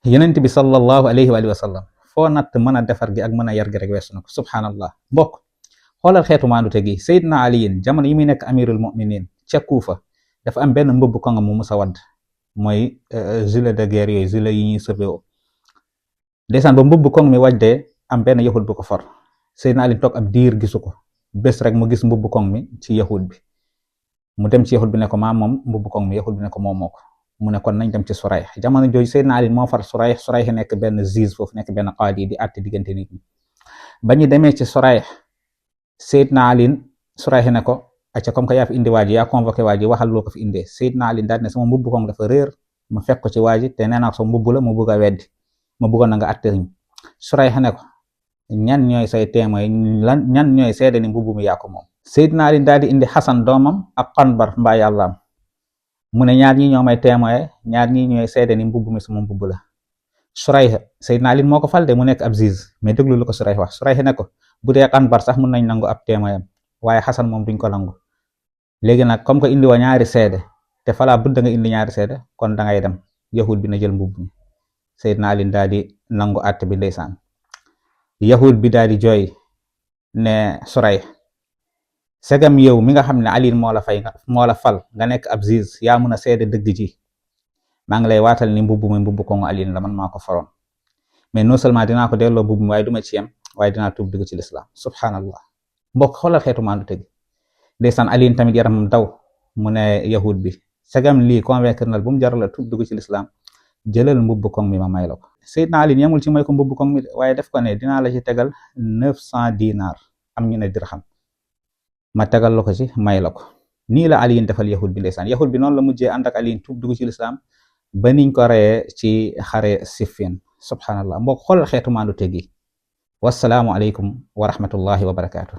yonent bi sallallahu alayhi wa sallam foo natt mën a defar gi ak mën a yar gi rek weesu na ko subhanallah. mbokk xoolal xeetu maandute gi. Seydina aliyin jamono yi muy nekk amirul muminin ca Kuufa dafa am benn mbubb ko nga mu musa wadd, mooy gilet de guerre yooyu, gilet yi ñuy surveiller. ndeysaan ba mbubb koŋ mi waddee am benn yahud bu ko for. Seydina Ali toog ab diir gisu ko, bés rek mu gis mbubb koŋ mi ci yahud bi. mu dem ci yahud bi ne ko maa moom mbubb koŋ mi. yahud bi ne ko moo ko. mu ne kon nañ dem ci Surayh. jamono jooju Seydina Ali moo far Surayh. Surayh nekk benn juge foofu, nekk benn qaadi di àtte diggante nit ñi. ba ñu demee ci Surayh, Seydina Ali Surayh ne ko acca comme que yaa fi indi waa ji, yaa convoqué waa ji, waxal loo ko fi indee. Seydina Ali daal ne sama mbubb koŋ dafa réer, ma fekk ko ci waa ji te nee naa ko sama mbubb la, mu bugg a weddi, ma buggoon na nga àtte ñu. Surayh ne ko ñan ñooy say témoin, ñan ñooy seede ni mbubb mi yaa ko moom. Seydina Ali daal di indi Xasan doomam ak Qanbar mbaa yàllaam, mu ne ñaar ñi ñoo may témoin, ñaar ñi ñooy seede ni mbubb mi sama mbubb la. Surayh Seydina Ali moo ko fal de mu nekk ab juge, mais déglu lu ko Surayh wax. Surayh ne ko bu dee Qanbar sax mun nañ nangu ab témoin, waaye Xasan moom duñ ko nangu. léegi nag comme que indi wa ñaari seede te falaa budda nga indi ñaari seede, kon da ngay dem, yahud bi na jël mbubb mi. Seydina Ali daal di nangu àtte bi ndeysaan. yahud bi daal di jooy ne Surayh segam yow mi nga xam ne Ali moo la fal nga nekk ab juge, yaa mun a seede dëgg ji, maa ngi lay waatal ni mbubb mi mbubb ko nga Ali la, man maa ko faroon. mais non seulement dinaa ko delloo mbubb mi, waaye duma ci yem, waaye dinaa tuub dugg ci lislaam. subhanallah. mbokk xoolal xeetu maandute gi. ndeysaan Ali tamit yaramam daw, mu ne yahud bi segam lii convaincre na bu mu jaral la tuub dugg ci lislaam, jëlal mbubb koŋ mi ma may la ko. Seydina Ali yemul ci may ko mbubb koŋ mi waaye def ko ne dinaa la ci tegal 900 dinar, am ñu ne dirham, ma tegal la ko ci may la ko. nii la Ali defal yahud bi ndeysaan. yahud bi noonu la mujjee ànd ak Ali tuub dugg ci lislaam ba niñ ko reyee ci xare Siffin. subhanallah. mbokk xoolal xeetu maandute gi. wassalaamu aleykum wa rahmatullahi wa barakaatu.